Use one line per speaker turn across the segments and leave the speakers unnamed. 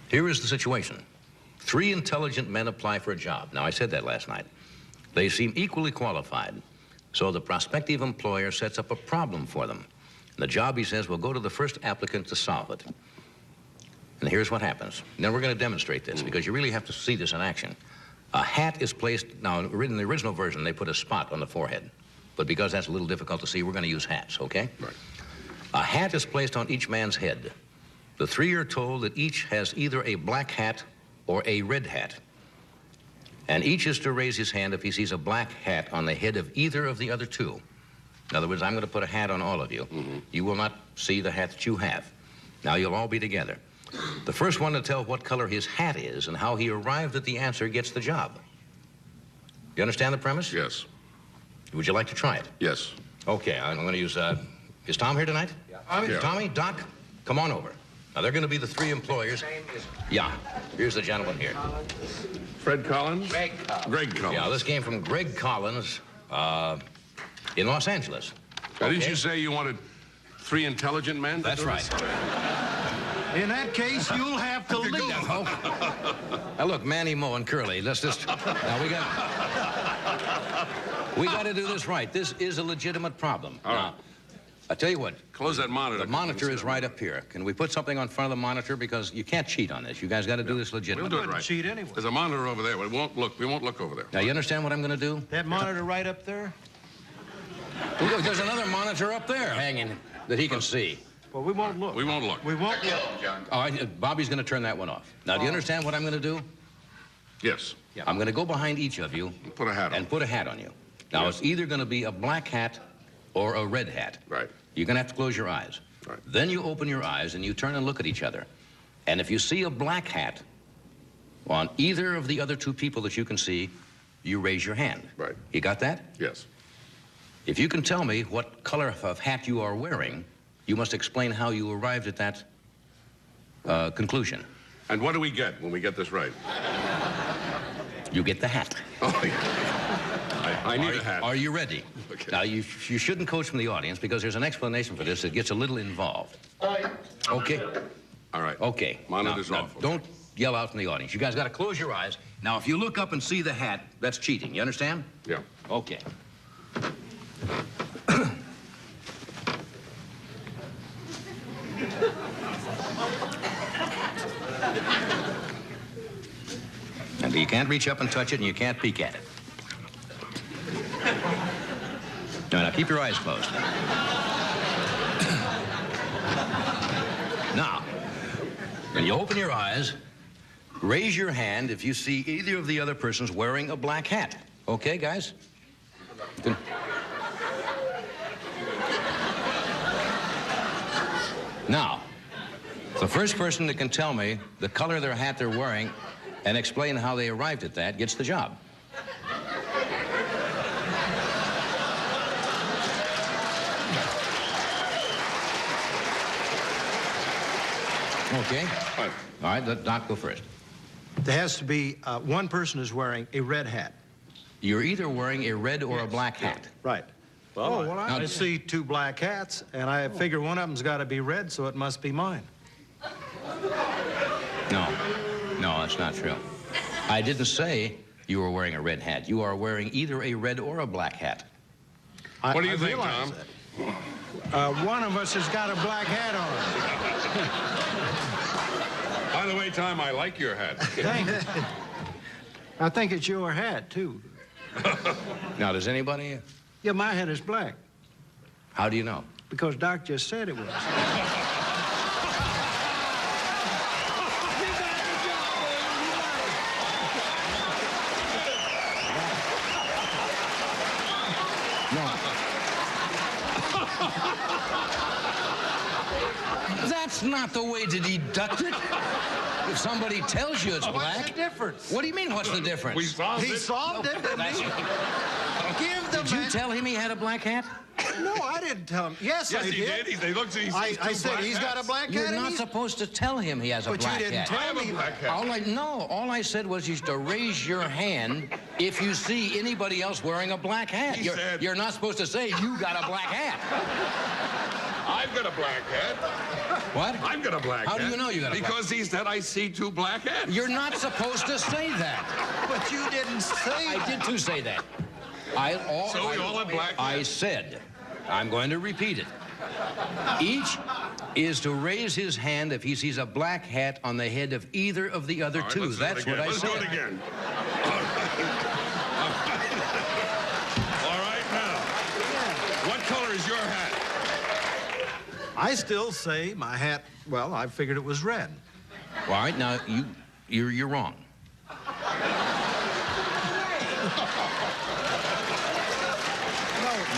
Here is the situation. 3 intelligent men apply for a job. Now, I said that last night. They seem equally qualified. So the prospective employer sets up a problem for them. And the job, he says, will go to the first applicant to solve it. And here's what happens. Now, we're going to demonstrate this because you really have to see this in action. A hat is placed, now, in the original version, they put a spot on the forehead. But because that's a little difficult to see, we're going to use hats, okay?
Right.
A hat is placed on each man's head. The 3 are told that each has either a black hat or a red hat. And each is to raise his hand if he sees a black hat on the head of either of the other 2. In other words, I'm going to put a hat on all of you.
Mm-hmm.
You will not see the hat that you have. Now, you'll all be together. The first one to tell what color his hat is and how he arrived at the answer gets the job. You understand the premise?
Yes.
Would you like to try it?
Yes.
Okay, I'm going to use, is Tom here tonight?
Yeah.
Tommy, Doc, come on over. Now, they're going to be the 3 employers. Yeah, here's the gentleman here.
Fred Collins?
Greg Collins.
Greg Collins.
Yeah, this came from Greg Collins in Los Angeles.
Now, didn't you say you wanted 3 intelligent men?
That's right.
In that case, you'll have to leave.
Now, look, Manny, Mo, and Curly, let's just... Now, we got to do this right. This is a legitimate problem.
All right.
Now, I tell you what.
Close that monitor.
The monitor is right up here. Can we put something on front of the monitor? Because you can't cheat on this. You guys got to do this
We'll
legitimately.
do it right.
Cheat anyway.
There's a monitor over there. We won't look over there.
Now, you understand what I'm going to do?
That monitor right up there?
Look, there's another monitor up there hanging that he can see.
Well, we won't look.
We won't look.
We won't look.
All right, Bobby's going to turn that one off. Now, do you understand what I'm going to do?
Yes.
I'm going to go behind each of you
Put a hat on.
and put a hat on you. Now,
Yes.
it's either going to be a black hat or a red hat.
Right.
You're going to have to close your eyes.
Right.
Then you open your eyes and you turn and look at each other. And if you see a black hat on either of the other 2 people that you can see, you raise your hand.
Right.
You got that?
Yes.
If you can tell me what color of hat you are wearing, you must explain how you arrived at that conclusion.
And what do we get when we get this right?
You get the hat.
Oh, yeah. I need a hat.
Are you ready?
Okay.
Now, you shouldn't coach from the audience because there's an explanation for this that gets a little involved. Okay?
All right.
Okay.
Monitor's
Now,
off.
don't yell out from the audience. You guys got to close your eyes. Now, if you look up and see the hat, that's cheating. You understand?
Yeah.
Okay. And you can't reach up and touch it, and you can't peek at it. Now, keep your eyes closed. Now, when you open your eyes, raise your hand if you see either of the other persons wearing a black hat. Okay, guys? Now, the first person that can tell me the color of their hat they're wearing and explain how they arrived at that gets the job. Okay.
Fine.
All right, let Doc go first.
There has to be one person is wearing a red hat.
You're either wearing a red or a black hat.
Right. Well, I see 2 black hats, and I figure one of them's got to be red, so it must be mine.
No, that's not true. I didn't say you were wearing a red hat. You are wearing either a red or a black hat.
What do you think,
realize
Tom?
that. One of us has got a black hat on.
By the way, Tom, I like your hat.
Thank you. I think it's your hat, too.
Now, does anybody...
Yeah, my hat is black,
How do you know?
because Doc just said it was.
No. That's not the way to deduct it. If somebody tells you it's black...
What's the difference?
What do you mean, what's the difference?
We solved
He
it.
solved it, didn't he? Give the
Did you
man...
tell him he had a black hat?
No, I didn't tell him. Yes,
Yes,
I
he
did.
did. He looks. He
I
sees 2
said
black
he's got a
hats.
black
You're
hat. and
not
he's-
supposed to tell him he has a
But you
black
didn't
hat.
tell
I have a
me.
black hat.
All I said was you to raise your hand if you see anybody else wearing a black hat.
He said-
You're not supposed to say you got a black hat.
I've got a black hat.
What?
I've got a black hat.
How do you know you got a black hat?
Because he said I see two black hats.
You're not supposed to say that.
But you didn't say
I did too say that.
So we all have black hats?
I said, I'm going to repeat it. Each is to raise his hand if he sees a black hat on the head of either of the other
All right,
two.
let's do it
That's what
again.
I
Let's
said.
do it again. All right, now. What color is your hat?
I still say my hat, well, I figured it was red.
All right, now you're wrong.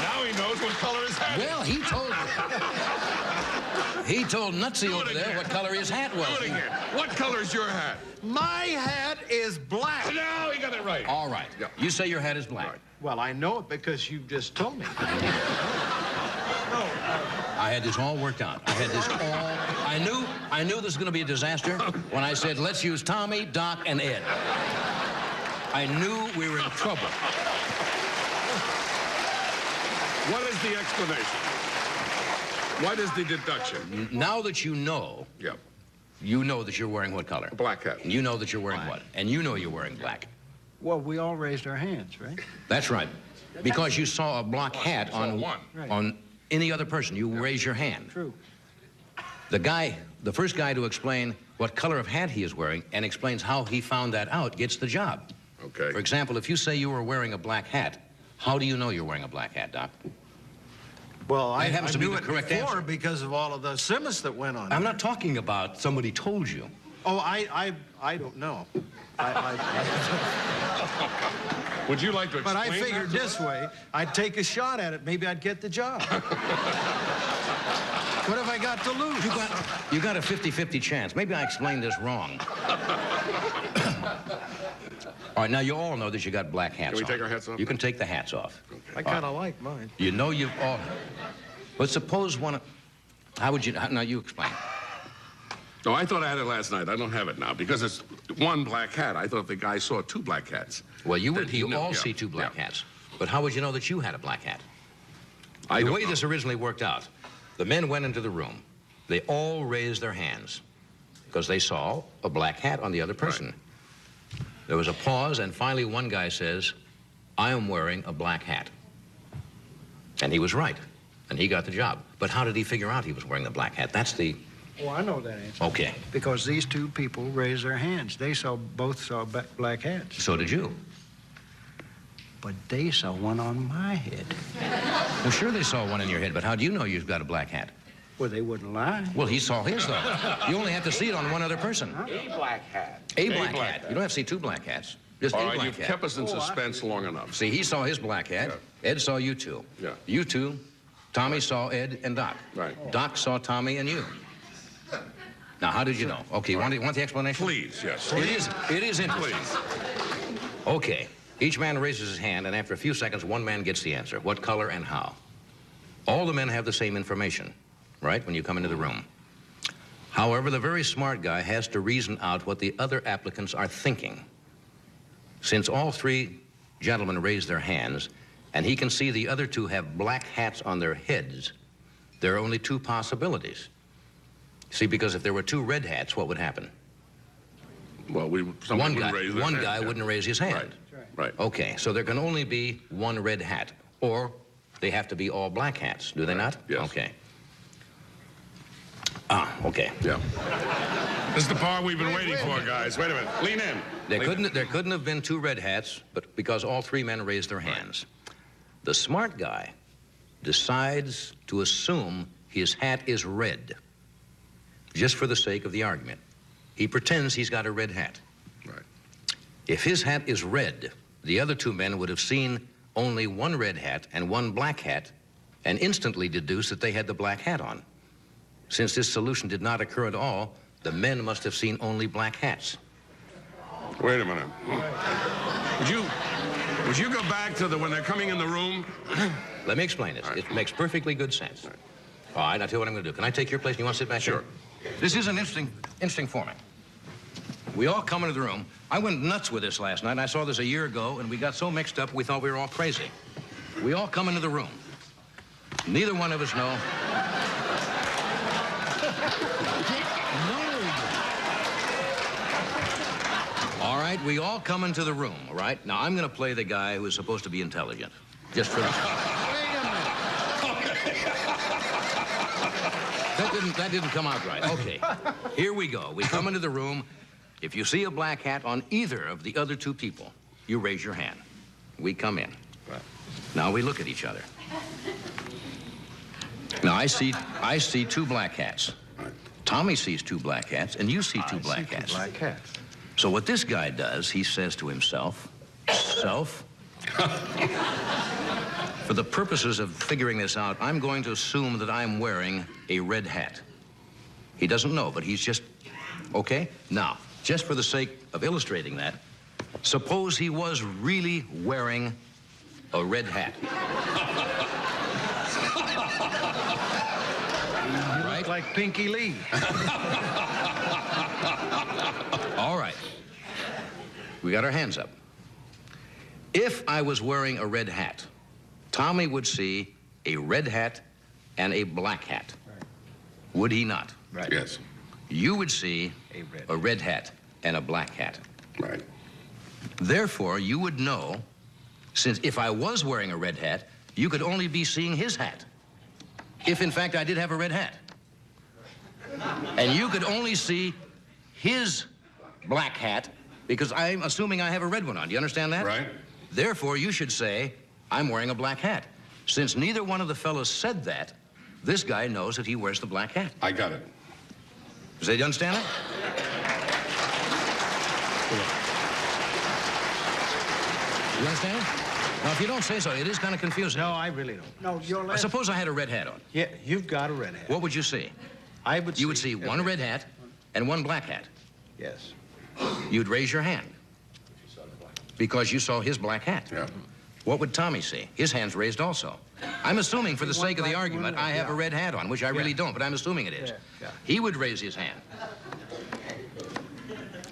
Now he knows what color his hat is.
Well, he told Nutsy
Do it
over there
again.
what color his hat was.
Do it again. What color is your hat?
My hat is black.
No, he got it right.
All right.
Yeah.
You say your hat is black.
Right.
Well, I know it because you just told me.
I had this all worked out. I had this all. I knew this was going to be a disaster when I said, let's use Tommy, Doc, and Ed. I knew we were in trouble.
What is the explanation? What is the deduction?
Now that you know,
Yeah,
you know that you're wearing what color?
a black hat.
You know that you're wearing what? And you know you're wearing black.
Well, we all raised our hands, right?
That's right. Because you saw a black hat on
one.
Right.
on any other person, you raise your hand.
True.
The first guy to explain what color of hat he is wearing and explains how he found that out gets the job.
Okay.
For example, if you say you were wearing a black hat, how do you know you're wearing a black hat, Doc?
Well, I
happens to be
knew
the
it
correct
before
answer.
because of all of the simus that went on.
I'm not talking about somebody told you.
Oh, I don't know.
Would you like to
But
explain
I figured
that to
this
us?
way, I'd take a shot at it. Maybe I'd get the job. What have I got to lose?
You got a 50-50 chance. Maybe I explained this wrong. All right, now you all know that you got black hats on.
Can we take our hats off?
You can take the hats off.
I kind of like mine.
You know you've all... But suppose one... How would you... Now you explain.
No, I thought I had it last night. I don't have it now because it's one black hat. I thought the guy saw two black hats.
Well, you
That he knew,
all
yeah,
see two black
yeah.
hats. But how would you know that you had a black hat?
I
The
don't
way
know.
this originally worked out, the men went into the room. They all raised their hands because they saw a black hat on the other person. There was a pause, and finally one guy says, I am wearing a black hat. And he was right, and he got the job. But how did he figure out he was wearing the black hat? That's the...
Oh, I know that answer.
Okay,
Because these two people raised their hands. They both saw black hats.
so did you.
But they saw one on my head.
Well, sure they saw one in your head, but how do you know you've got a black hat?
Well, they wouldn't lie.
Well, he saw his, though. You only have to see it on one other person.
A black hat.
A black
black
hat. You don't have to see two black hats. Just
All
a
right,
black
you've
hat.
kept us in suspense long enough.
See, he saw his black hat. Ed saw you two.
Yeah.
You two. Tommy saw Ed and Doc.
Right.
Doc saw Tommy and you. Now, how did you know? Okay, you want the explanation?
Please, yes.
It is interesting.
Please.
Okay. Each man raises his hand, and after a few seconds, one man gets the answer. What color and how? All the men have the same information, right, when you come into the room. However, the very smart guy has to reason out what the other applicants are thinking. Since all three gentlemen raised their hands, and he can see the other two have black hats on their heads, there are only two possibilities. See, because if there were two red hats, what would happen?
Well,
One guy wouldn't raise his hand.
Right.
Okay, so there can only be one red hat, or they have to be all black hats, do they not?
Yes.
Okay. Ah, okay.
Yeah. This is the part we've been waiting for, guys. Wait a minute. Lean in.
There couldn't have been two red hats, but because all three men raised their hands. The smart guy decides to assume his hat is red, just for the sake of the argument. He pretends he's got a red hat.
Right.
If his hat is red, the other two men would have seen only one red hat and one black hat and instantly deduced that they had the black hat on. Since this solution did not occur at all, the men must have seen only black hats.
Wait a minute. Would you go back to when they're coming in the room?
Let me explain it. It makes perfectly good sense. All right, I'll tell you what I'm going to do. Can I take your place? You want to sit back
Sure.
here? This is an interesting format. We all come into the room. I went nuts with this last night. I saw this a year ago, and we got so mixed up we thought we were all crazy. We all come into the room. Neither one of us know. All right, we all come into the room, all right? Now, I'm going to play the guy who is supposed to be intelligent. Just for the...
Wait a minute.
That didn't come out right. Okay, here we go. We come into the room. If you see a black hat on either of the other two people, you raise your hand. We come in.
Right.
Now we look at each other. Now I see two black hats. Tommy sees two black hats, and you see two black hats.
Black hats.
So what this guy does, he says to himself, self, for the purposes of figuring this out, I'm going to assume that I'm wearing a red hat. He doesn't know, but he's just, okay? Now, just for the sake of illustrating that, suppose he was really wearing a red hat.
You look like Pinky Lee.
All right. We got our hands up. If I was wearing a red hat, Tommy would see a red hat and a black hat.
Right.
Would he not?
Right.
Yes.
You would see
A
a red hat and a black hat.
Right.
Therefore, you would know, since if I was wearing a red hat, you could only be seeing his hat. If, in fact, I did have a red hat. And you could only see his black hat because I'm assuming I have a red one on. Do you understand that?
Right.
Therefore, you should say, I'm wearing a black hat. Since neither one of the fellows said that, this guy knows that he wears the black hat.
I got it.
Does he understand it? You understand? Now, if you don't say so, it is kind of confusing.
No, I really don't. No, your last...
Suppose I had a red hat on.
Yeah, you've got a red hat.
What would you see?
I would see...
You would see one red hat and one black hat.
Yes.
You'd raise your hand because you saw his black hat.
Yeah.
What would Tommy see? His hand's raised also. I'm assuming for the
One
sake of the
black,
argument,
one
I have
red,
a red hat on, which I really don't, but I'm assuming it is.
Yeah.
He would raise his hand.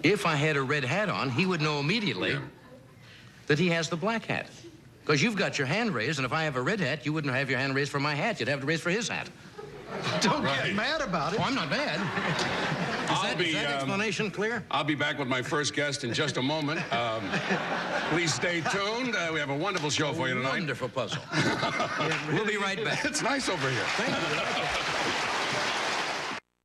If I had a red hat on, he would know immediately that he has the black hat. Because you've got your hand raised, and if I have a red hat, you wouldn't have your hand raised for my hat. You'd have to raise for his hat.
Don't
Right.
get mad about it.
Oh, I'm not mad. Is that explanation clear?
I'll be back with my first guest in just a moment. Please stay tuned. We have a wonderful show for you tonight.
Wonderful puzzle. We'll be right back.
It's nice over here.
Thank you.